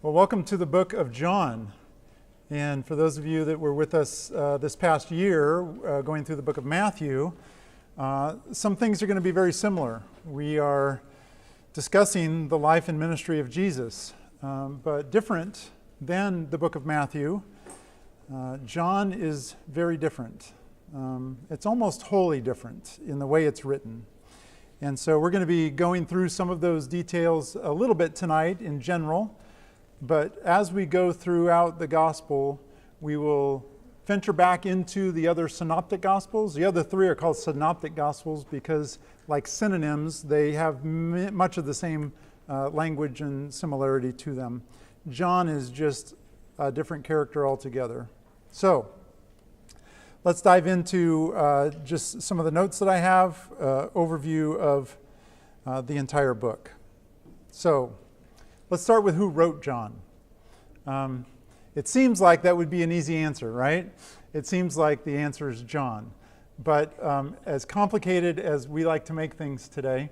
Well, welcome to the book of John. And for those of you that were with us this past year, going through the book of Matthew, some things are going to be very similar. We are discussing the life and ministry of Jesus, but different than the book of Matthew. John is very different. It's almost wholly different in the way it's written. And so we're going to be going through some of those details a little bit tonight in general. But as we go throughout the gospel, we will venture back into the other synoptic gospels. The other three are called synoptic gospels because, like synonyms, they have much of the same language and similarity to them. John is just a different character altogether. So let's dive into just some of the notes that I have, overview of the entire book. So let's start with who wrote John. It seems like that would be an easy answer, right? It seems like the answer is John. But as complicated as we like to make things today,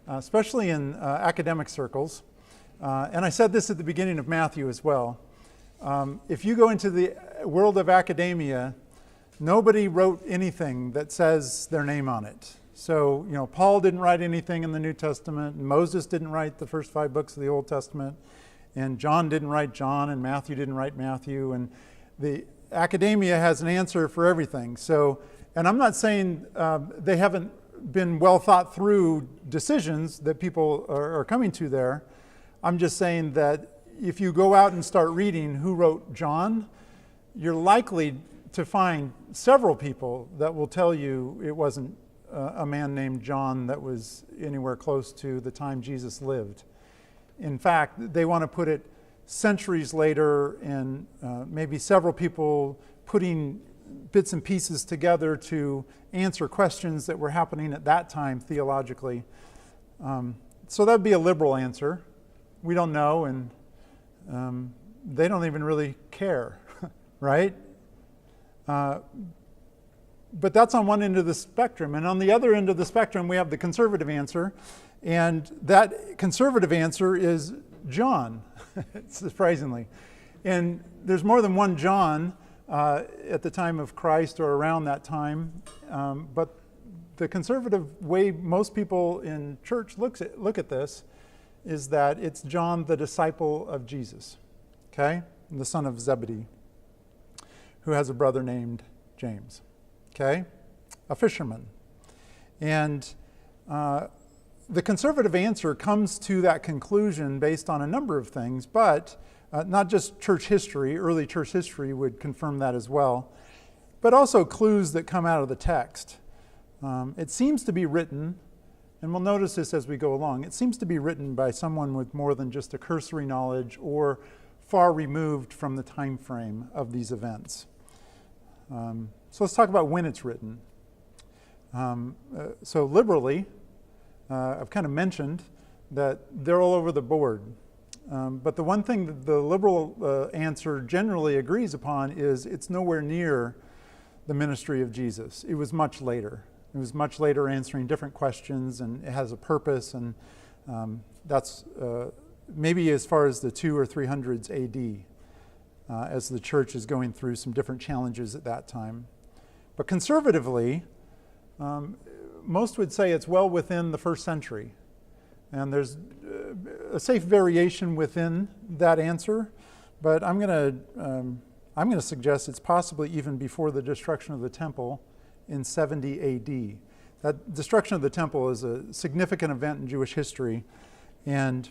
especially in academic circles, and I said this at the beginning of Matthew as well, if you go into the world of academia, nobody wrote anything that says their name on it. So, Paul didn't write anything in the New Testament, and Moses didn't write the first 5 books of the Old Testament, and John didn't write John, and Matthew didn't write Matthew, and the academia has an answer for everything. So, and I'm not saying they haven't been well thought through decisions that people are coming to there. I'm just saying that if you go out and start reading who wrote John, you're likely to find several people that will tell you it wasn't a man named John that was anywhere close to the time Jesus lived. In fact, they want to put it centuries later, and maybe several people putting bits and pieces together to answer questions that were happening at that time theologically. So that would be a liberal answer. We don't know, and they don't even really care, right? But that's on one end of the spectrum. And on the other end of the spectrum, we have the conservative answer. And that conservative answer is John, surprisingly. And there's more than one John at the time of Christ or around that time. But the conservative way most people in church look at this is that it's John, the disciple of Jesus, okay? The son of Zebedee, who has a brother named James. Okay, a fisherman. And the conservative answer comes to that conclusion based on a number of things, but not just church history. Early church history would confirm that as well, but also clues that come out of the text. It seems to be written, and we'll notice this as we go along, it seems to be written by someone with more than just a cursory knowledge or far removed from the time frame of these events. So let's talk about when it's written. So liberally, I've kind of mentioned that they're all over the board. But the one thing that the liberal answer generally agrees upon is it's nowhere near the ministry of Jesus. It was much later. It was much later answering different questions, and it has a purpose, and that's maybe as far as the 200s or 300s AD, as the church is going through some different challenges at that time. But conservatively, most would say it's well within the first century. And there's a safe variation within that answer, but I'm going to suggest it's possibly even before the destruction of the temple in 70 AD. That destruction of the temple is a significant event in Jewish history, and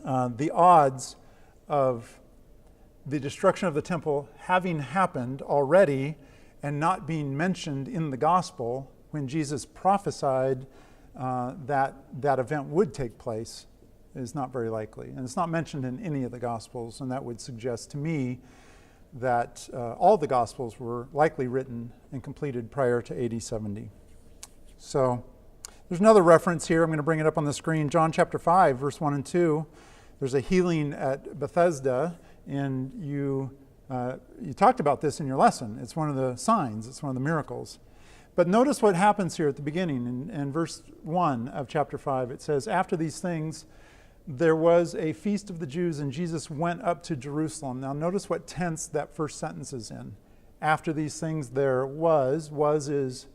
the odds of the destruction of the temple having happened already and not being mentioned in the gospel when Jesus prophesied that event would take place is not very likely. And it's not mentioned in any of the gospels, and that would suggest to me that all the gospels were likely written and completed prior to AD 70. So there's another reference here. I'm going to bring it up on the screen. John chapter 5, verse 1 and 2. There's a healing at Bethesda, and you talked about this in your lesson. It's one of the signs. It's one of the miracles. But notice what happens here at the beginning. In verse 1 of chapter 5, it says, after these things, there was a feast of the Jews, and Jesus went up to Jerusalem. Now notice what tense that first sentence is in. After these things there was is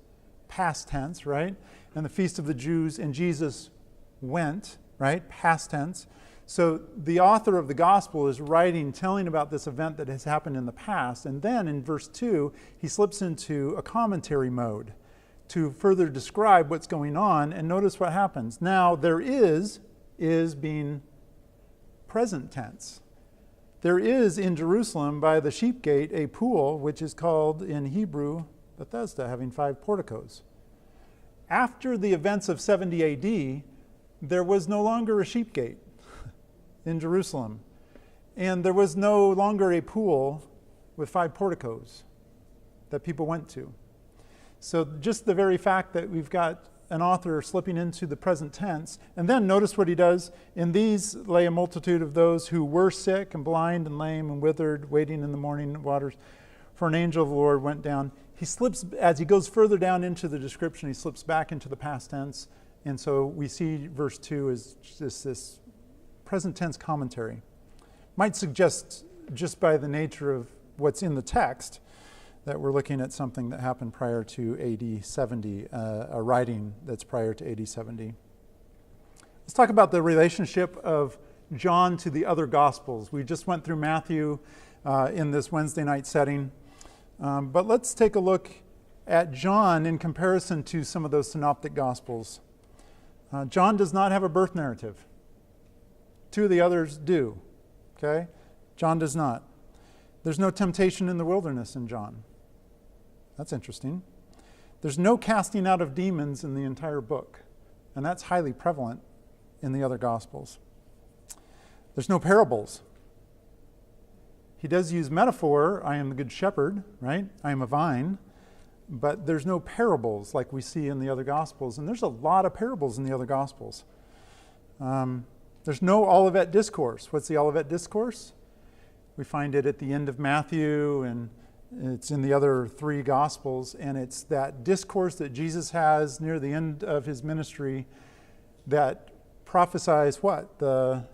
past tense, right? And the feast of the Jews, and Jesus went, right? Past tense. So the author of the gospel is writing, telling about this event that has happened in the past. And then in verse 2, he slips into a commentary mode to further describe what's going on. And notice what happens. Now there is being present tense. There is in Jerusalem by the sheep gate a pool, which is called in Hebrew Bethesda, having 5 porticos. After the events of 70 AD, there was no longer a sheep gate in Jerusalem. And there was no longer a pool with 5 porticos that people went to. So just the very fact that we've got an author slipping into the present tense. And then notice what he does. In these lay a multitude of those who were sick and blind and lame and withered, waiting in the morning waters. For an angel of the Lord went down. He slips, as he goes further down into the description, he slips back into the past tense. And so we see verse 2 is just this present tense commentary. Might suggest, just by the nature of what's in the text, that we're looking at something that happened prior to AD 70, a writing that's prior to AD 70. Let's talk about the relationship of John to the other Gospels. We just went through Matthew in this Wednesday night setting, but let's take a look at John in comparison to some of those synoptic Gospels. John does not have a birth narrative. 2 of the others do, okay? John does not. There's no temptation in the wilderness in John. That's interesting. There's no casting out of demons in the entire book, and that's highly prevalent in the other Gospels. There's no parables. He does use metaphor, I am the good shepherd, right? I am a vine, but there's no parables like we see in the other Gospels, and there's a lot of parables in the other Gospels. There's no Olivet Discourse. What's the Olivet Discourse? We find it at the end of Matthew, and it's in the other 3 Gospels, and it's that discourse that Jesus has near the end of his ministry that prophesies what? The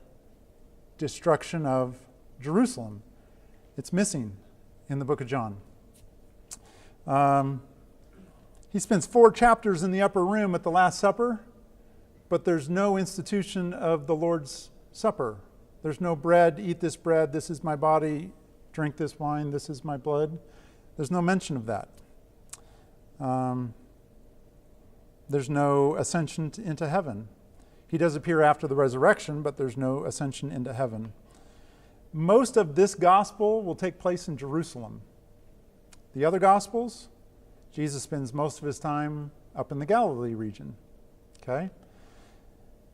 destruction of Jerusalem. It's missing in the book of John. He spends 4 chapters in the upper room at the Last Supper, but there's no institution of the Lord's Supper. There's no bread, eat this bread, this is my body, drink this wine, this is my blood. There's no mention of that. There's no ascension into heaven. He does appear after the resurrection, but there's no ascension into heaven. Most of this gospel will take place in Jerusalem. The other gospels, Jesus spends most of his time up in the Galilee region. Okay?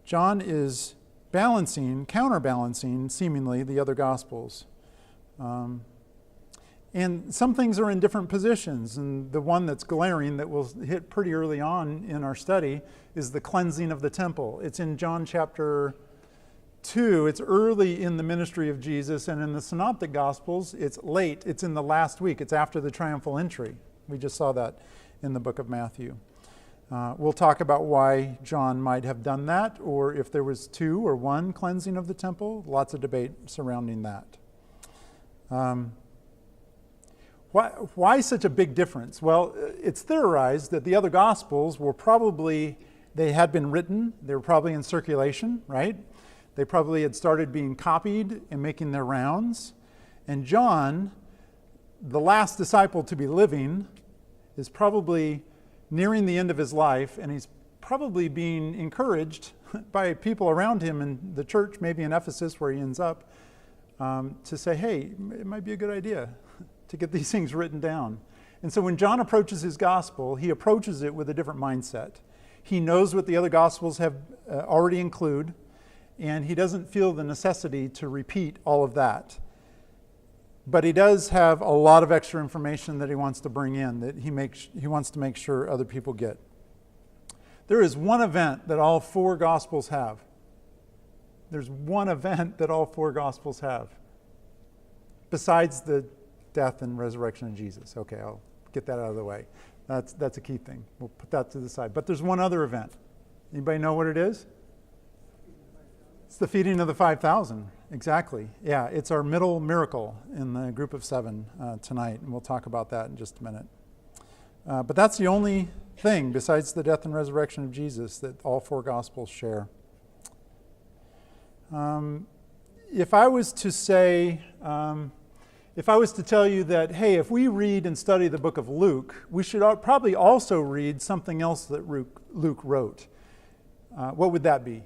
John is counterbalancing, seemingly, the other Gospels. And some things are in different positions, and the one that's glaring that we'll hit pretty early on in our study is the cleansing of the temple. It's in John chapter 2. It's early in the ministry of Jesus, and in the Synoptic Gospels, it's late. It's in the last week. It's after the triumphal entry. We just saw that in the book of Matthew. We'll talk about why John might have done that, or if there was 2 or 1 cleansing of the temple. Lots of debate surrounding that. Why such a big difference? Well, it's theorized that the other Gospels were probably, they had been written, they were probably in circulation, right? They probably had started being copied and making their rounds. And John, the last disciple to be living, is probably nearing the end of his life, and he's probably being encouraged by people around him in the church, maybe in Ephesus where he ends up, to say, hey, it might be a good idea to get these things written down. And so when John approaches his gospel, he approaches it with a different mindset. He knows what the other gospels have already include, and he doesn't feel the necessity to repeat all of that. But he does have a lot of extra information that he wants to bring in, that he wants to make sure other people get. There is one event that all 4 Gospels have. There's one event that all 4 Gospels have, besides the death and resurrection of Jesus. Okay, I'll get that out of the way. That's a key thing. We'll put that to the side. But there's one other event. Anybody know what it is? It's the feeding of the 5,000, exactly. Yeah, it's our middle miracle in the group of 7 tonight, and we'll talk about that in just a minute. But that's the only thing besides the death and resurrection of Jesus that all 4 Gospels share. If I was to tell you that, hey, if we read and study the book of Luke, we should probably also read something else that Luke wrote. What would that be?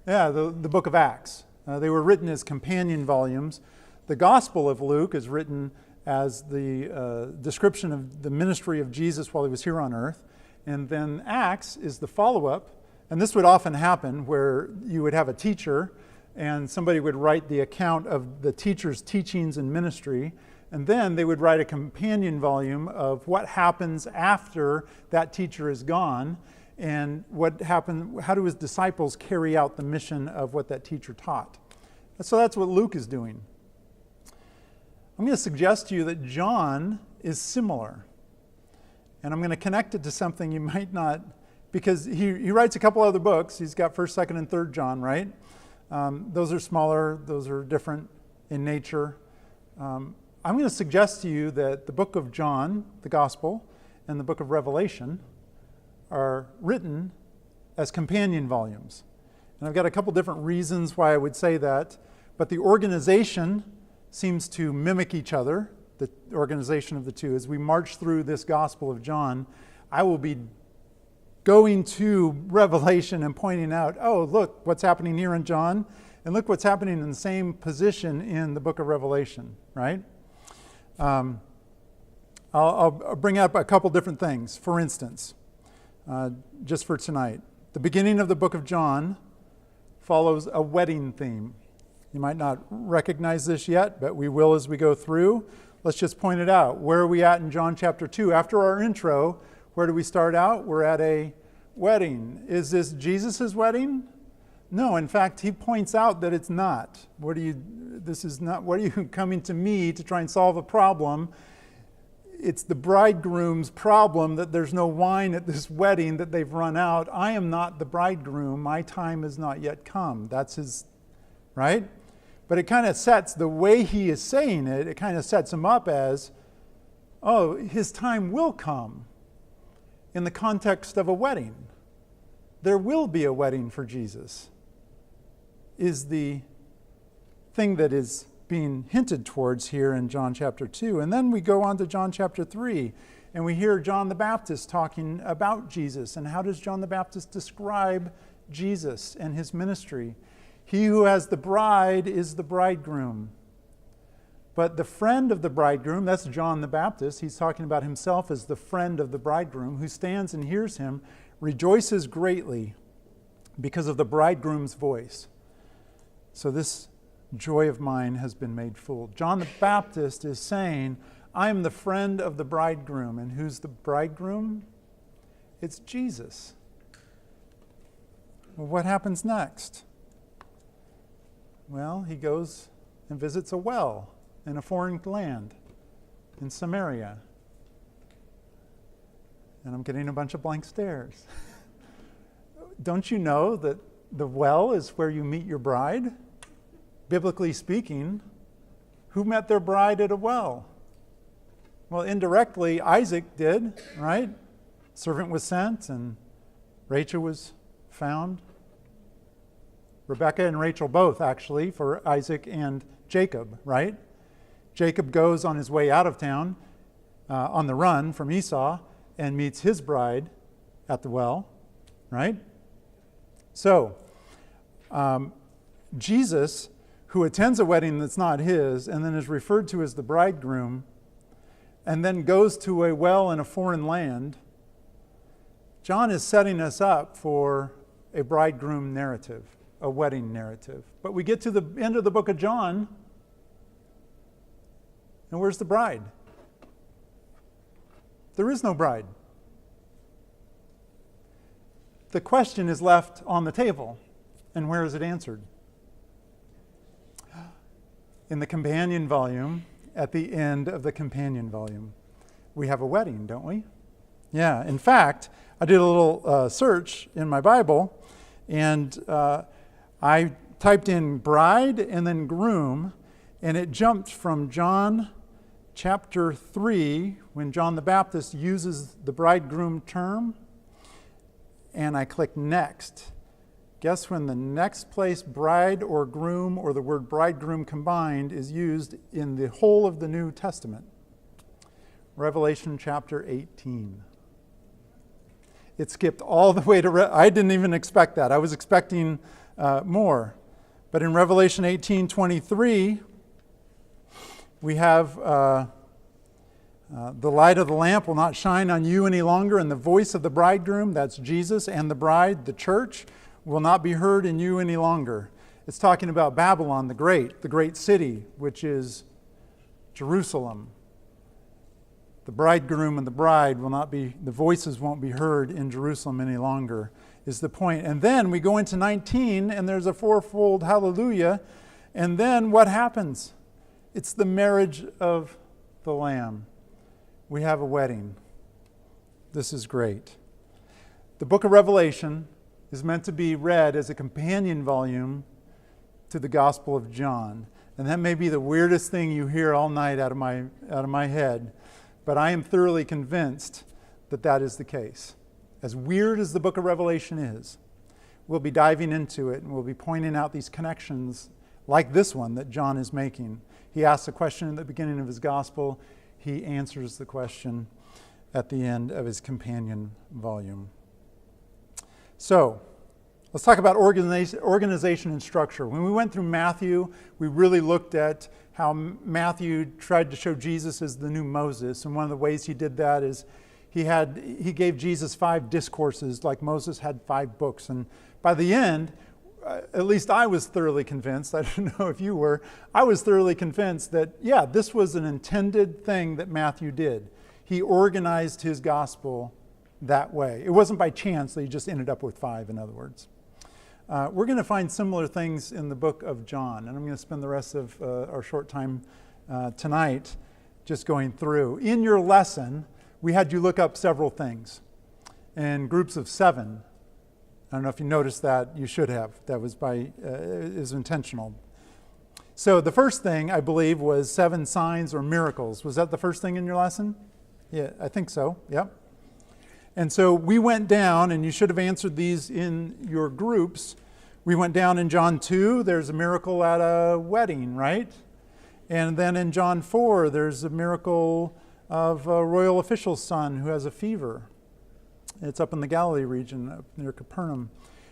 Yeah, the book of Acts. They were written as companion volumes. The Gospel of Luke is written as the description of the ministry of Jesus while he was here on earth. And then Acts is the follow-up. And this would often happen where you would have a teacher and somebody would write the account of the teacher's teachings and ministry. And then they would write a companion volume of what happens after that teacher is gone and what happened, how do his disciples carry out the mission of what that teacher taught. So that's what Luke is doing. I'm going to suggest to you that John is similar. And I'm going to connect it to something you might not, because he writes a couple other books. He's got 1st, 2nd, and 3rd John, right? Those are smaller. Those are different in nature. I'm going to suggest to you that the book of John, the Gospel, and the book of Revelation are written as companion volumes. And I've got a couple different reasons why I would say that, but the organization seems to mimic each other, the organization of the two. As we march through this Gospel of John, I will be going to Revelation and pointing out, oh, look what's happening here in John, and look what's happening in the same position in the book of Revelation, right? I'll bring up a couple different things. For instance, just for tonight, the beginning of the book of John follows a wedding theme. You might not recognize this yet, but we will as we go through. Let's just point it out. Where are we at in John chapter 2? After our intro, where do we start out? We're at a wedding. Is this Jesus' wedding? No, in fact, he points out that it's not. What are you coming to me to try and solve a problem? It's the bridegroom's problem that there's no wine at this wedding, that they've run out. I am not the bridegroom. My time has not yet come. That's his, right? But it kind of sets, the way he is saying it, it kind of sets him up as, oh, his time will come in the context of a wedding. There will be a wedding for Jesus, is the thing that is being hinted towards here in John chapter 2. And then we go on to John chapter 3, and we hear John the Baptist talking about Jesus. And how does John the Baptist describe Jesus and his ministry? He who has the bride is the bridegroom. But the friend of the bridegroom, that's John the Baptist, he's talking about himself as the friend of the bridegroom, who stands and hears him, rejoices greatly because of the bridegroom's voice. So this joy of mine has been made full. John the Baptist is saying, I am the friend of the bridegroom. And who's the bridegroom? It's Jesus. Well, what happens next? Well, he goes and visits a well in a foreign land in Samaria. And I'm getting a bunch of blank stares. Don't you know that the well is where you meet your bride? Biblically speaking, who met their bride at a well? Well, indirectly, Isaac did, right? Servant was sent and Rachel was found. Rebekah and Rachel both, actually, for Isaac and Jacob, right? Jacob goes on his way out of town, on the run from Esau, and meets his bride at the well, right? So, Jesus, who attends a wedding that's not his, and then is referred to as the bridegroom, and then goes to a well in a foreign land, John is setting us up for a bridegroom narrative, a wedding narrative. But we get to the end of the book of John, and where's the bride? There is no bride. The question is left on the table, and where is it answered? In the companion volume, at the end of the companion volume, we have a wedding, don't we? Yeah, in fact, I did a little search in my Bible, and I typed in bride and then groom, and it jumped from John chapter 3, when John the Baptist uses the bridegroom term, and I clicked next. Guess when the next place bride or groom or the word bridegroom combined is used in the whole of the New Testament? Revelation chapter 18. It skipped all the way to, I didn't even expect that. I was expecting more. But in Revelation 18:23, we have the light of the lamp will not shine on you any longer, and the voice of the bridegroom, that's Jesus, and the bride, the church, will not be heard in you any longer. It's talking about Babylon the great city, which is Jerusalem. The bridegroom and the bride will not be, the voices won't be heard in Jerusalem any longer, is the point. And then we go into 19, and there's a fourfold hallelujah. And then what happens? It's the marriage of the Lamb. We have a wedding. This is great. The book of Revelation is meant to be read as a companion volume to the Gospel of John. And that may be the weirdest thing you hear all night out of my head, but I am thoroughly convinced that that is the case. As weird as the book of Revelation is, we'll be diving into it and we'll be pointing out these connections like this one that John is making. He asks a question at the beginning of his gospel. He answers the question at the end of his companion volume. So, let's talk about organization and structure. When we went through Matthew, we really looked at how Matthew tried to show Jesus as the new Moses. And one of the ways he did that is he gave Jesus 5 discourses, like Moses had 5 books. And by the end, at least I was thoroughly convinced, I don't know if you were, I was thoroughly convinced that, yeah, this was an intended thing that Matthew did. He organized his gospel that way. It wasn't by chance that he just ended up with 5, in other words. We're going to find similar things in the book of John, and I'm going to spend the rest of our short time tonight just going through. In your lesson, we had you look up several things in groups of 7. I don't know if you noticed that. You should have. That was is intentional. So the first thing, I believe, was 7 signs or miracles. Was that the first thing in your lesson? Yeah, I think so. Yep. And so we went down, and you should have answered these in your groups. We went down in John 2, there's a miracle at a wedding, right? And then in John 4, there's a miracle of a royal official's son who has a fever. It's up in the Galilee region, up near Capernaum.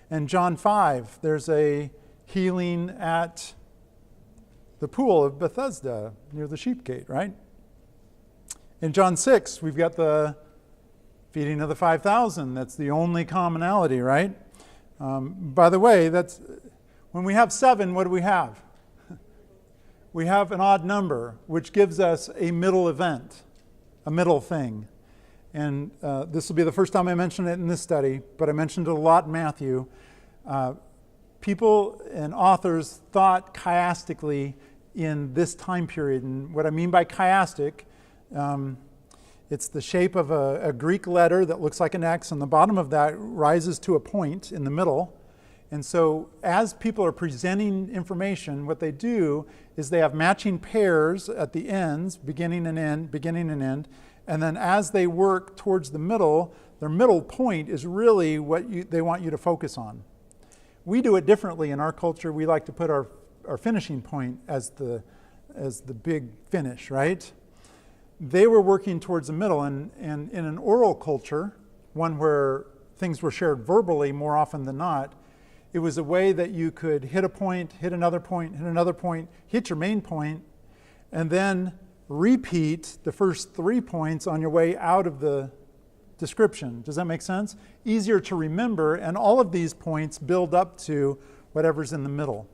And John 5, there's a healing at the pool of Bethesda near the sheep gate, right? In John 6, we've got the feeding of the 5,000. That's the only commonality, right? By the way, that's when we have 7, what do we have? We have an odd number, which gives us a middle event, a middle thing. And this will be the first time I mention it in this study, but I mentioned it a lot in Matthew. People and authors thought chiastically in this time period. And what I mean by chiastic, it's the shape of a Greek letter that looks like an X, and the bottom of that rises to a point in the middle. And so as people are presenting information, what they do is they have matching pairs at the ends, beginning and end. And then as they work towards the middle, their middle point is really what they want you to focus on. We do it differently in our culture. We like to put our finishing point as the big finish, right? They were working towards the middle, and in an oral culture, one where things were shared verbally more often than not, it was a way that you could hit a point, hit another point, hit another point, hit your main point, and then repeat the first 3 points on your way out of the description. Does that make sense? Easier to remember, and all of these points build up to whatever's in the middle.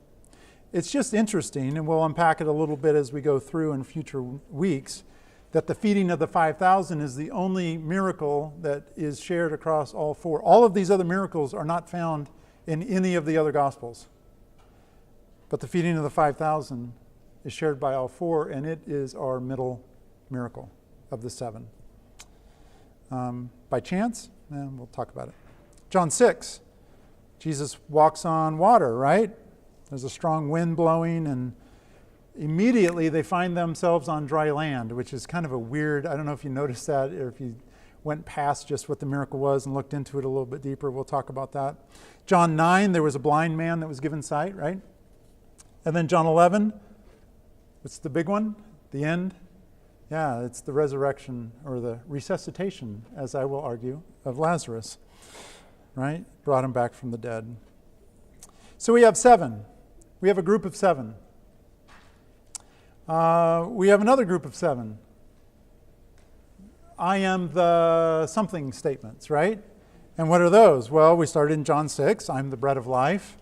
It's just interesting, and we'll unpack it a little bit as we go through in future weeks, that the feeding of the 5,000 is the only miracle that is shared across all 4. All of these other miracles are not found in any of the other Gospels. But the feeding of the 5,000 is shared by all 4, and it is our middle miracle of the 7. By chance? We'll talk about it. John 6, Jesus walks on water, right? There's a strong wind blowing, and immediately they find themselves on dry land, which is kind of a weird, I don't know if you noticed that or if you went past just what the miracle was and looked into it a little bit deeper. We'll talk about that. John 9, there was a blind man that was given sight, right? And then John 11, what's the big one? The end? Yeah, it's the resurrection or the resuscitation, as I will argue, of Lazarus, right? Brought him back from the dead. So we have 7. We have a group of 7. We have another group of 7. I am the something statements, right? And what are those? Well, we started in John 6, I'm the bread of life.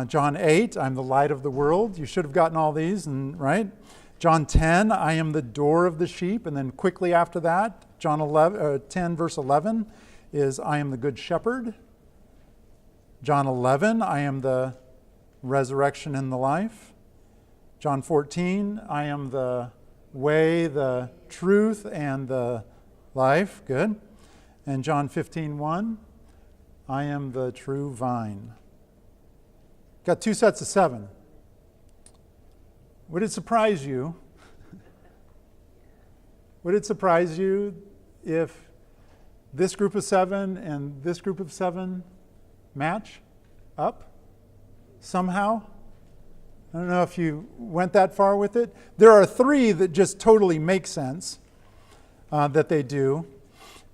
John 8, I'm the light of the world. You should have gotten all these, right? John 10, I am the door of the sheep. And then quickly after that, John 10, verse 11 is I am the good shepherd. John 11, I am the resurrection and the life. John 14, I am the way, the truth, and the life. Good. And John 15:1, I am the true vine. Got 2 sets of 7. Would it surprise you? Would it surprise you if this group of 7 and this group of 7 match up somehow? I don't know if you went that far with it. There are 3 that just totally make sense that they do.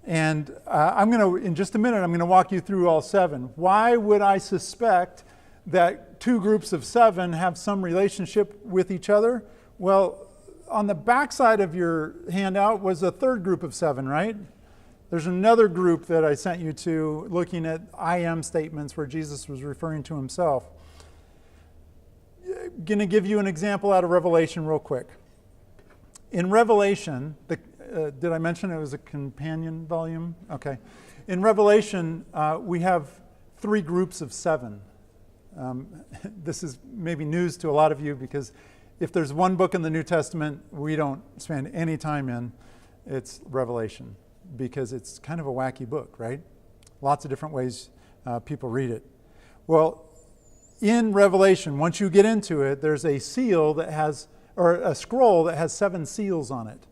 And in just a minute, I'm going to walk you through all 7. Why would I suspect that 2 groups of 7 have some relationship with each other? Well, on the backside of your handout was a 3rd group of 7, right? There's another group that I sent you to looking at I am statements where Jesus was referring to himself. Going to give you an example out of Revelation real quick. In Revelation, did I mention it was a companion volume? Okay. In Revelation, we have 3 groups of 7. This is maybe news to a lot of you because if there's one book in the New Testament we don't spend any time in, it's Revelation, because it's kind of a wacky book, right? Lots of different ways people read it. Well, in Revelation, once you get into it, there's a seal that has, or a scroll that has 7 seals on it.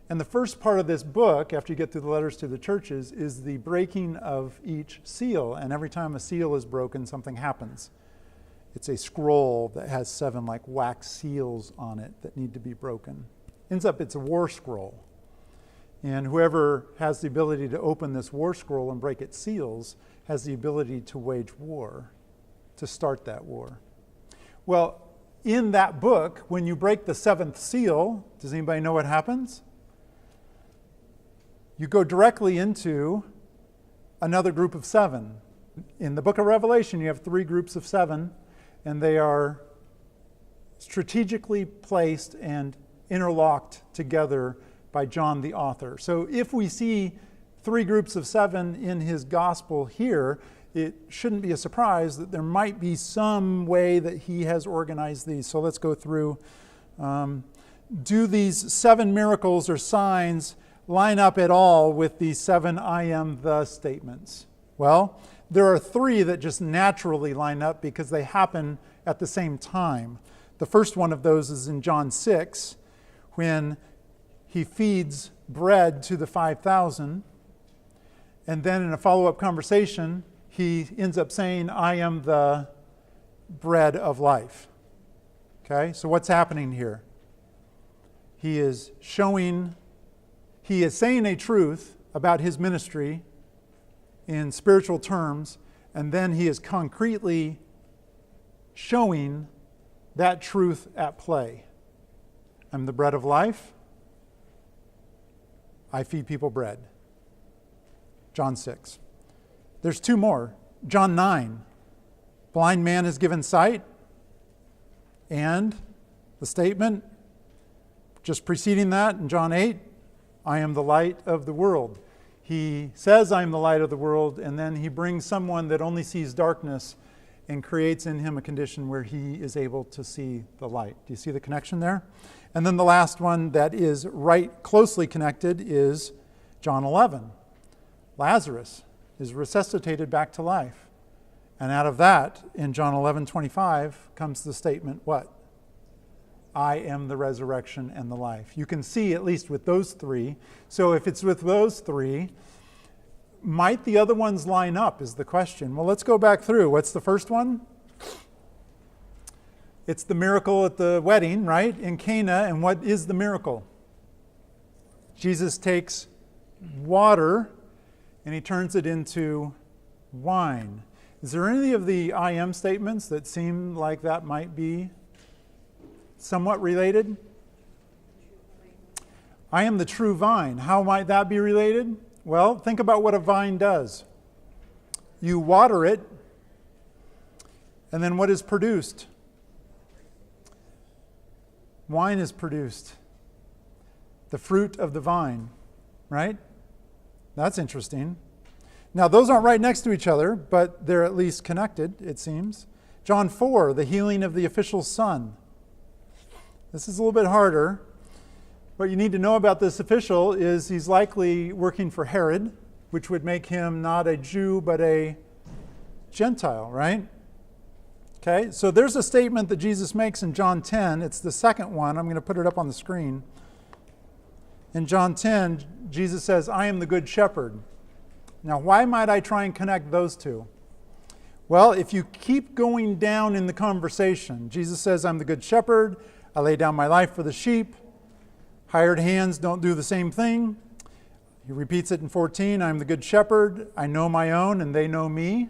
And the first part of this book, after you get through the letters to the churches, is the breaking of each seal. And every time a seal is broken, something happens. It's a scroll that has 7 like wax seals on it that need to be broken. Ends up, it's a war scroll. And whoever has the ability to open this war scroll and break its seals has the ability to wage war, to start that war. Well, in that book, when you break the 7th seal, does anybody know what happens? You go directly into another group of 7. In the book of Revelation, you have 3 groups of 7, and they are strategically placed and interlocked together by John the author. So if we see 3 groups of 7 in his gospel here, it shouldn't be a surprise that there might be some way that he has organized these. So let's go through. Do these 7 miracles or signs line up at all with the 7 I am the statements? Well, there are 3 that just naturally line up because they happen at the same time. The first one of those is in John 6, when he feeds bread to the 5,000. And then in a follow-up conversation, he ends up saying, I am the bread of life. Okay, so what's happening here? He is saying a truth about his ministry in spiritual terms, and then he is concretely showing that truth at play. I'm the bread of life. I feed people bread. John 6. There's 2 more. John 9. Blind man is given sight. And the statement just preceding that in John 8, I am the light of the world. He says, I am the light of the world, and then he brings someone that only sees darkness and creates in him a condition where he is able to see the light. Do you see the connection there? And then the last one that is right closely connected is John 11. Lazarus is resuscitated back to life. And out of that, in John 11:25, comes the statement, what? I am the resurrection and the life. You can see at least with those three. So if it's with those three, might the other ones line up is the question. Well, let's go back through. What's the first one? It's the miracle at the wedding, right, in Cana. And what is the miracle? Jesus takes water and he turns it into wine. Is there any of the I am statements that seem like that might be somewhat related? I am the true vine. How might that be related? Well, think about what a vine does. You water it, and then what is produced? Wine is produced. The fruit of the vine, right? That's interesting. Now, those aren't right next to each other, but they're at least connected, it seems. John 4, the healing of the official's son. This is a little bit harder. What you need to know about this official is he's likely working for Herod, which would make him not a Jew, but a Gentile, right? Okay, so there's a statement that Jesus makes in John 10. It's the second one. I'm going to put it up on the screen. In John 10, Jesus says, I am the good shepherd. Now, why might I try and connect those two? Well, if you keep going down in the conversation, Jesus says, I'm the good shepherd. I lay down my life for the sheep. Hired hands don't do the same thing. He repeats it in 14, I'm the good shepherd. I know my own and they know me.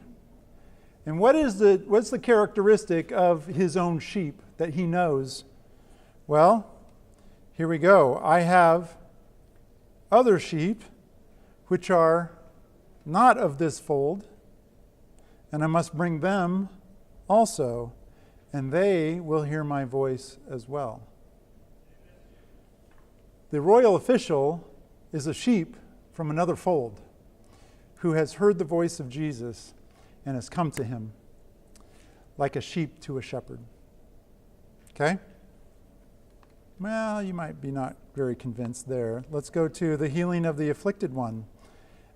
And what's the characteristic of his own sheep that he knows? Well, here we go. I have other sheep which are not of this fold, and I must bring them also, and they will hear my voice as well. The royal official is a sheep from another fold who has heard the voice of Jesus and has come to him like a sheep to a shepherd. Okay? Well, you might be not very convinced there. Let's go to the healing of the afflicted one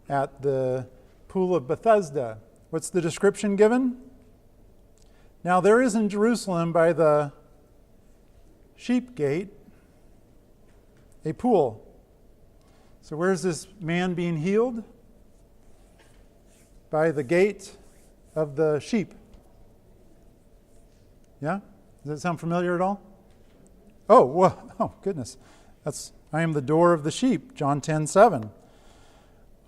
at the pool of Bethesda. What's the description given? Now there is in Jerusalem by the sheep gate a pool. So where's this man being healed? By the gate of the sheep. Yeah? Does that sound familiar at all? Oh, well, oh goodness. I am the door of the sheep, John 10:7.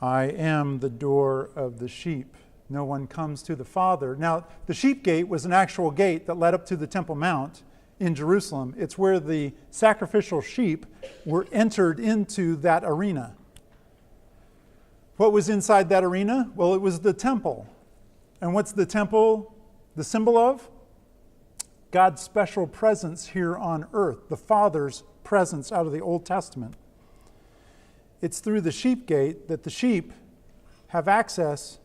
I am the door of the sheep. No one comes to the Father. Now, the sheep gate was an actual gate that led up to the Temple Mount in Jerusalem. It's where the sacrificial sheep were entered into that arena. What was inside that arena? Well, it was the temple. And what's the temple the symbol of? God's special presence here on earth, the Father's presence out of the Old Testament. It's through the sheep gate that the sheep have access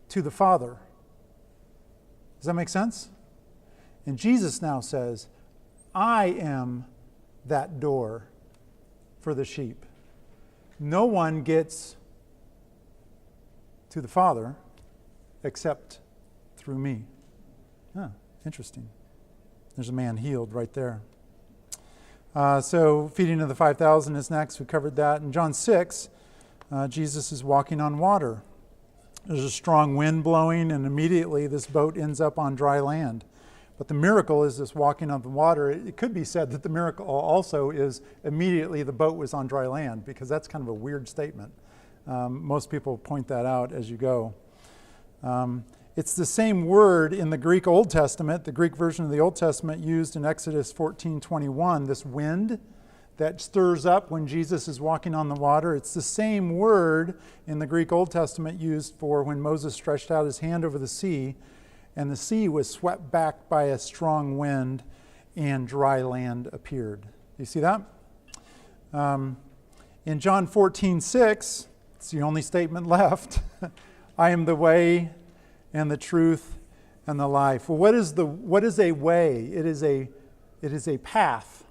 to the Father. Does that make sense? And Jesus now says, I am that door for the sheep. No one gets to the Father except through me. Interesting. There's a man healed right there. So feeding of the 5,000 is next. We covered that. In John 6, Jesus is walking on water. There's a strong wind blowing, and immediately this boat ends up on dry land. But the miracle is this walking on the water. It could be said that the miracle also is immediately the boat was on dry land, because that's kind of a weird statement. Most people point that out as you go. It's the same word in the Greek Old Testament, the Greek version of the Old Testament used in Exodus 14:21, this wind that stirs up when Jesus is walking on the water. It's the same word in the Greek Old Testament used for when Moses stretched out his hand over the sea, and the sea was swept back by a strong wind and dry land appeared. You see that? In John 14:6, it's the only statement left. I am the way and the truth and the life. Well, what is a way? It is a path.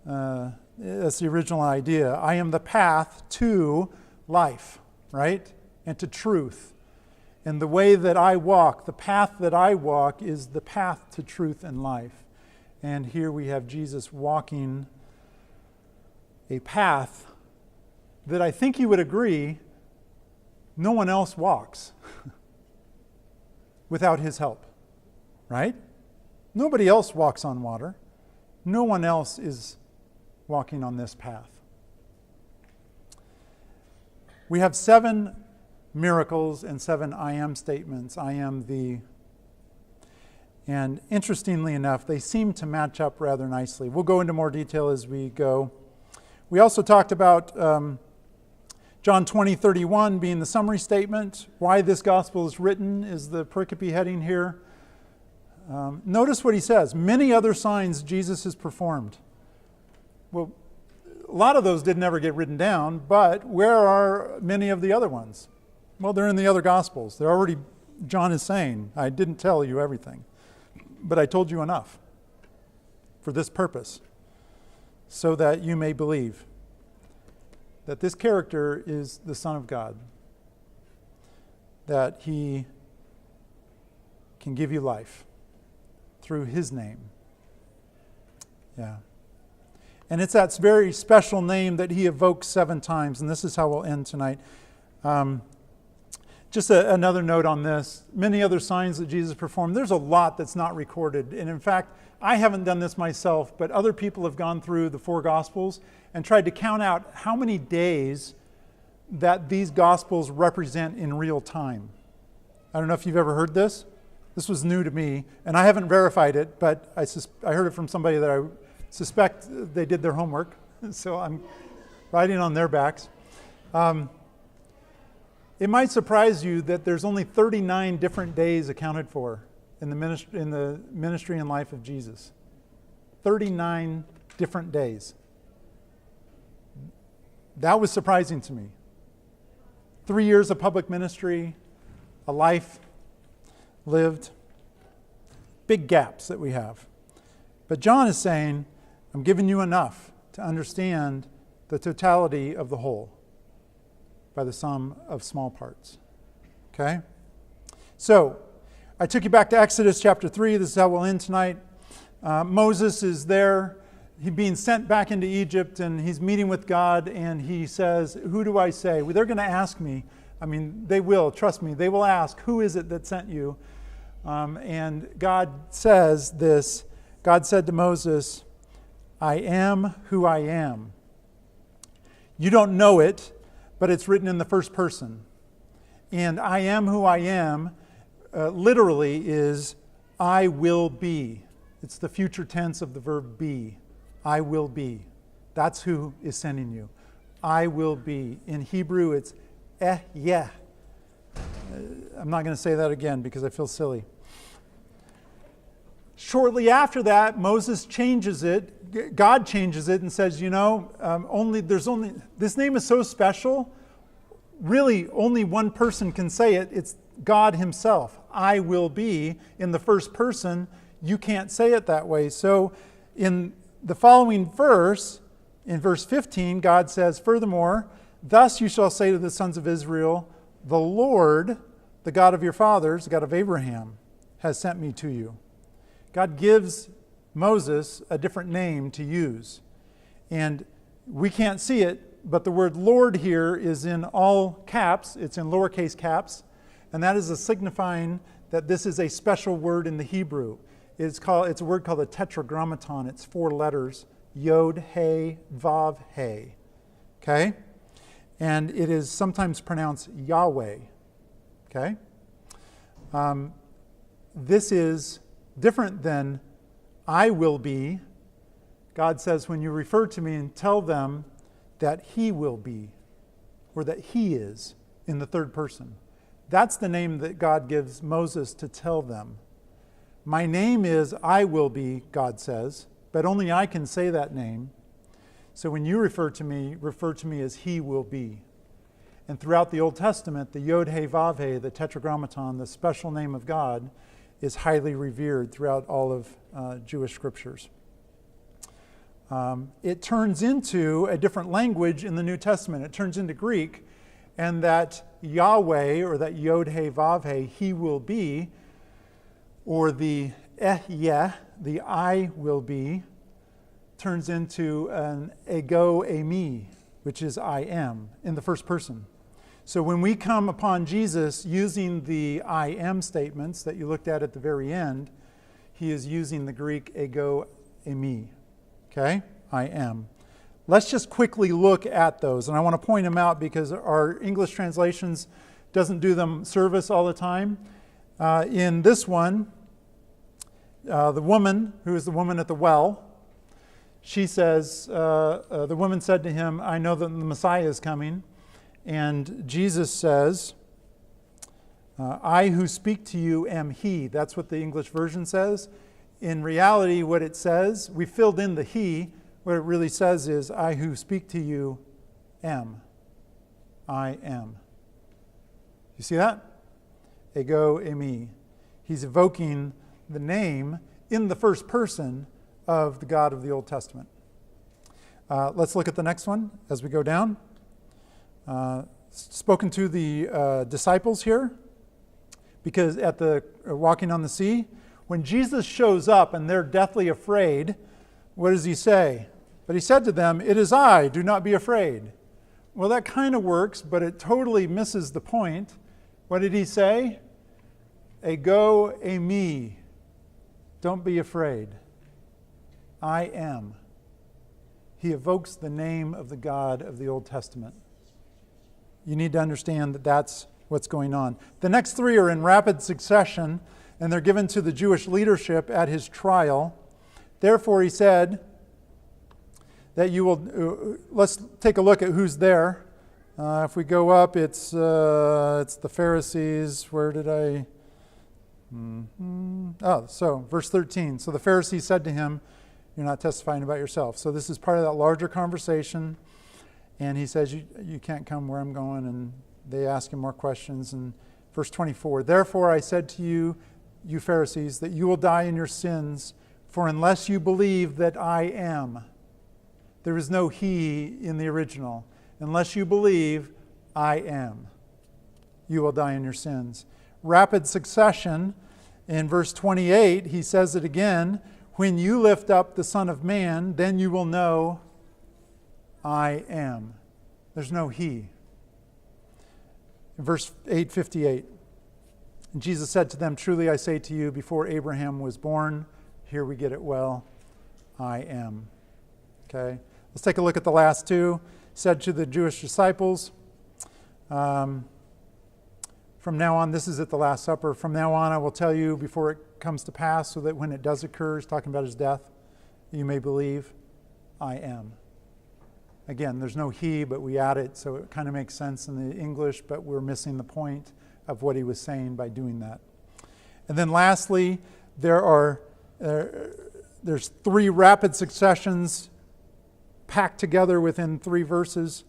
That's the original idea. I am the path to life, right? And to truth. And the way that I walk, the path that I walk, is the path to truth and life. And here we have Jesus walking a path that I think you would agree no one else walks without his help, right? Nobody else walks on water. No one else is walking on this path. We have 7 miracles and 7 I am statements. I am the... And interestingly enough, they seem to match up rather nicely. We'll go into more detail as we go. We also talked about John 20:31 being the summary statement. Why this gospel is written is the pericope heading here. Notice what he says. Many other signs Jesus has performed. Well, a lot of those didn't ever get written down, but where are many of the other ones? Well, they're in the other gospels. They're already, John is saying, I didn't tell you everything, but I told you enough for this purpose, so that you may believe that this character is the Son of God, that he can give you life through his name. Yeah. And it's that very special name that he evokes 7 times, and this is how we'll end tonight. Just another note on this. Many other signs that Jesus performed. There's a lot that's not recorded. And in fact, I haven't done this myself, but other people have gone through the 4 Gospels and tried to count out how many days that these Gospels represent in real time. I don't know if you've ever heard this. This was new to me, and I haven't verified it, but I heard it from somebody that I suspect they did their homework, so I'm riding on their backs. It might surprise you that there's only 39 different days accounted for in the ministry and life of Jesus. 39 different days. That was surprising to me. 3 years of public ministry, a life lived, big gaps that we have. But John is saying, I'm giving you enough to understand the totality of the whole by the sum of small parts. Okay? So, I took you back to Exodus chapter 3. This is how we'll end tonight. Moses is there. He's being sent back into Egypt, and he's meeting with God, and he says, who do I say? Well, they're going to ask me. I mean, they will. Trust me. They will ask, who is it that sent you? And God says this. God said to Moses, I am who I am. You don't know it, but it's written in the first person. And I am who I am literally is I will be. It's the future tense of the verb be. I will be. That's who is sending you. I will be. In Hebrew, it's yeah. I'm not going to say that again because I feel silly. Shortly after that, Moses changes it. God changes it and says, this name is so special, really only one person can say it. It's God himself. I will be in the first person. You can't say it that way. So in the following verse, in verse 15, God says, furthermore, thus you shall say to the sons of Israel, the Lord, the God of your fathers, the God of Abraham, has sent me to you. God gives Moses a different name to use. And we can't see it, but the word Lord here is in all caps. It's in lowercase caps. And that is a signifying that this is a special word in the Hebrew. It's a word called a tetragrammaton. It's 4 letters. Yod, He, Vav, He. Okay? And it is sometimes pronounced Yahweh. Okay? This is different than I will be. God says, when you refer to me and tell them that he will be, or that he is in the third person. That's the name that God gives Moses to tell them. My name is I will be, God says, but only I can say that name. So when you refer to me as he will be. And throughout the Old Testament, the Yod He Vav He, the Tetragrammaton, the special name of God, is highly revered throughout all of Jewish scriptures. It turns into a different language in the New Testament. It turns into Greek, and that Yahweh, or that Yod-He Vav-He, he will be, or the Ehyeh, the I will be, turns into an ego eimi, which is I am, in the first person. So when we come upon Jesus using the I am statements that you looked at the very end, he is using the Greek ego eimi. Okay? I am. Let's just quickly look at those. And I want to point them out because our English translations doesn't do them service all the time. In this one, the woman, who is the woman at the well, she says, the woman said to him, I know that the Messiah is coming. And Jesus says, I who speak to you am he. That's what the English version says. In reality, what it says, we filled in the he. What it really says is, I who speak to you am. I am. You see that? Ego eimi. He's evoking the name in the first person of the God of the Old Testament. Let's look at the next one as we go down. Spoken to the disciples here, because at the walking on the sea, when Jesus shows up and they're deathly afraid, what does he say? But he said to them, it is I, do not be afraid. Well, that kind of works, but it totally misses the point. What did he say? Ego eimi. Don't be afraid. I am. He evokes the name of the God of the Old Testament. You need to understand that that's what's going on. The next three are in rapid succession, and they're given to the Jewish leadership at his trial. Therefore, he said that you will, let's take a look at who's there. If we go up, it's the Pharisees. Where did I? So verse 13. So the Pharisees said to him, you're not testifying about yourself. So this is part of that larger conversation. And he says, you can't come where I'm going. And they ask him more questions. And verse 24, therefore I said to you, you Pharisees, that you will die in your sins, for unless you believe that I am, there is no he in the original. Unless you believe I am, you will die in your sins. Rapid succession, in verse 28, he says it again, when you lift up the Son of Man, then you will know I am. There's no he. In verse 8:58, and Jesus said to them, truly I say to you, before Abraham was born, here we get it well, I am. Okay, let's take a look at the last two. Said to the Jewish disciples, from now on, this is at the Last Supper, from now on I will tell you before it comes to pass, so that when it does occur, he's talking about his death, you may believe I am. Again, there's no he, but we add it, so it kind of makes sense in the English, but we're missing the point of what he was saying by doing that. And then lastly, there's three rapid successions packed together within 3 verses,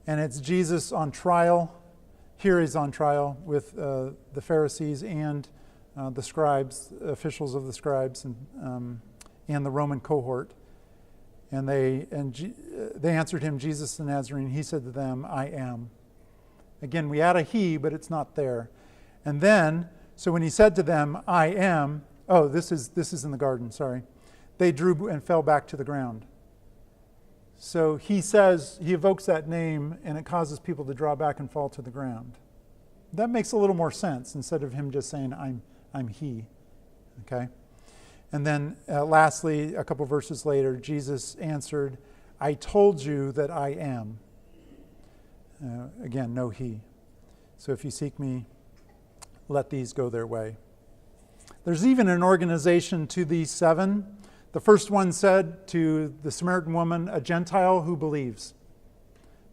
and it's Jesus on trial. Here he's on trial with the Pharisees and the scribes, officials of the scribes, and the Roman cohort. And they answered him, Jesus the Nazarene. He said to them, I am. Again, we add a he, but it's not there. And then, so when he said to them, I am, this is in the garden, sorry. They drew and fell back to the ground. So he evokes that name, and it causes people to draw back and fall to the ground. That makes a little more sense instead of him just saying, I'm he. Okay? And then lastly, a couple verses later, Jesus answered, I told you that I am. Again, no he. So if you seek me, let these go their way. There's even an organization to these 7. The first one said to the Samaritan woman, a Gentile who believes.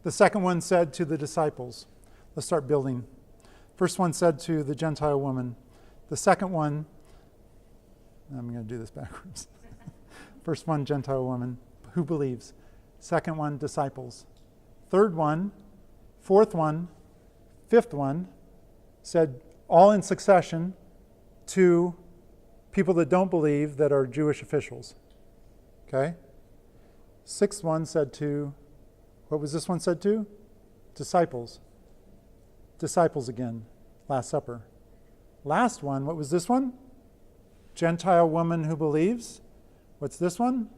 The second one said to the disciples. Let's start building. First one said to the Gentile woman. The second one, I'm going to do this backwards. First one, Gentile woman who believes. Second one, disciples. Third one, fourth one, fifth one, said all in succession to people that don't believe that are Jewish officials. Okay? Sixth one said to, what was this one said to? Disciples. disciples again, Last Supper. Last one, what was this one? Gentile woman who believes. What's this one?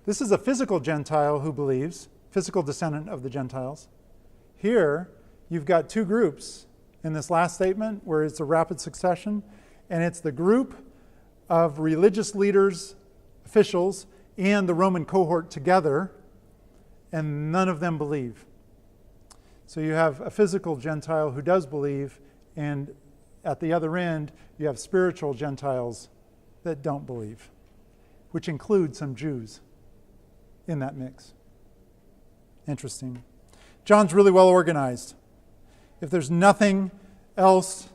This is a physical Gentile who believes, physical descendant of the Gentiles. Here, you've got two groups in this last statement where it's a rapid succession, and it's the group of religious leaders, officials, and the Roman cohort together, and none of them believe. So you have a physical Gentile who does believe, and at the other end, you have spiritual Gentiles that don't believe, which include some Jews in that mix. Interesting. John's really well organized. If there's nothing else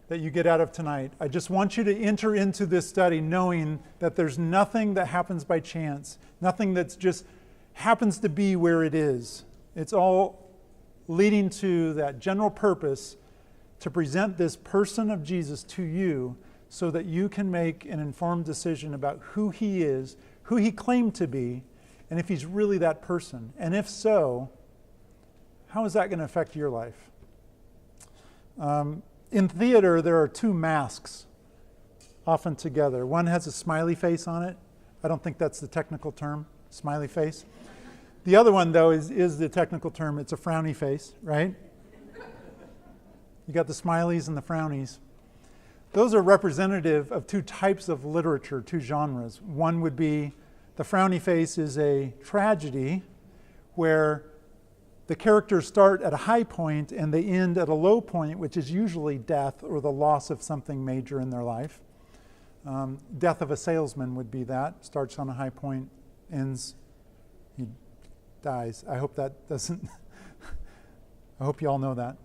that you get out of tonight, I just want you to enter into this study knowing that there's nothing that happens by chance, nothing that's just happens to be where it is. It's all leading to that general purpose to present this person of Jesus to you so that you can make an informed decision about who he is, who he claimed to be, and if he's really that person. And if so, how is that going to affect your life? In theater, there are two masks often together. One has a smiley face on it. I don't think that's the technical term, smiley face. The other one, though, is the technical term. It's a frowny face, right? You got the smileys and the frownies. Those are representative of two types of literature, two genres. One would be the frowny face is a tragedy where the characters start at a high point and they end at a low point, which is usually death or the loss of something major in their life. Death of a salesman would be that. Starts on a high point, ends, he dies. I hope that doesn't, I hope you all know that.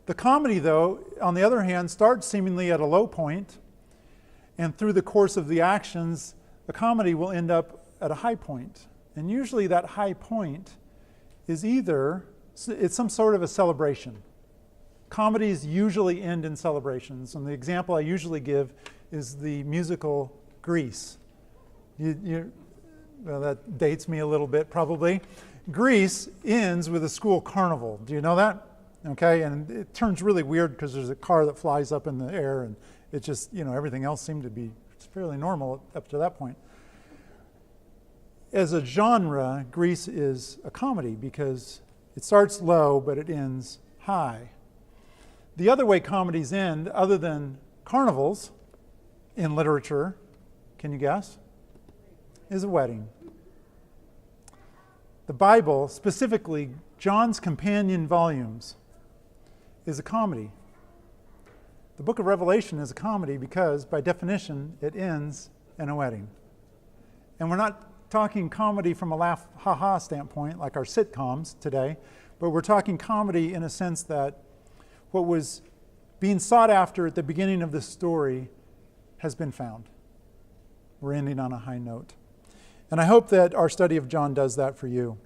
The comedy, though, on the other hand, starts seemingly at a low point, and through the course of the actions, the comedy will end up at a high point. And usually that high point is it's some sort of a celebration. Comedies usually end in celebrations, and the example I usually give is the musical Grease. Well, that dates me a little bit, probably. Grease ends with a school carnival. Do you know that? Okay, and it turns really weird because there's a car that flies up in the air, and it just, everything else seemed to be fairly normal up to that point. As a genre, Grease is a comedy because it starts low, but it ends high. The other way comedies end, other than carnivals in literature, can you guess? Is a wedding. The Bible, specifically John's companion volumes, is a comedy. The book of Revelation is a comedy because, by definition, it ends in a wedding. And we're not talking comedy from a laugh, ha-ha standpoint, like our sitcoms today, but we're talking comedy in a sense that what was being sought after at the beginning of this story has been found. We're ending on a high note. And I hope that our study of John does that for you.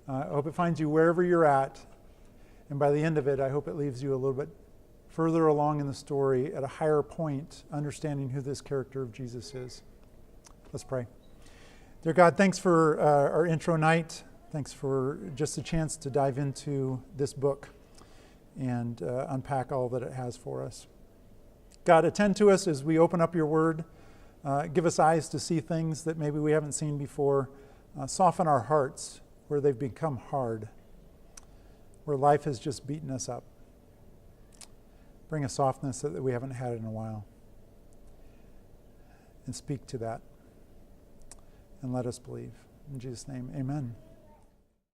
I hope it finds you wherever you're at, and by the end of it, I hope it leaves you a little bit further along in the story at a higher point, understanding who this character of Jesus is. Let's pray. Dear God, thanks for our intro night. Thanks for just a chance to dive into this book and unpack all that it has for us. God, attend to us as we open up your word. Give us eyes to see things that maybe we haven't seen before. Soften our hearts where they've become hard, where life has just beaten us up. Bring a softness that we haven't had in a while. And speak to that. And let us believe. In Jesus' name, amen.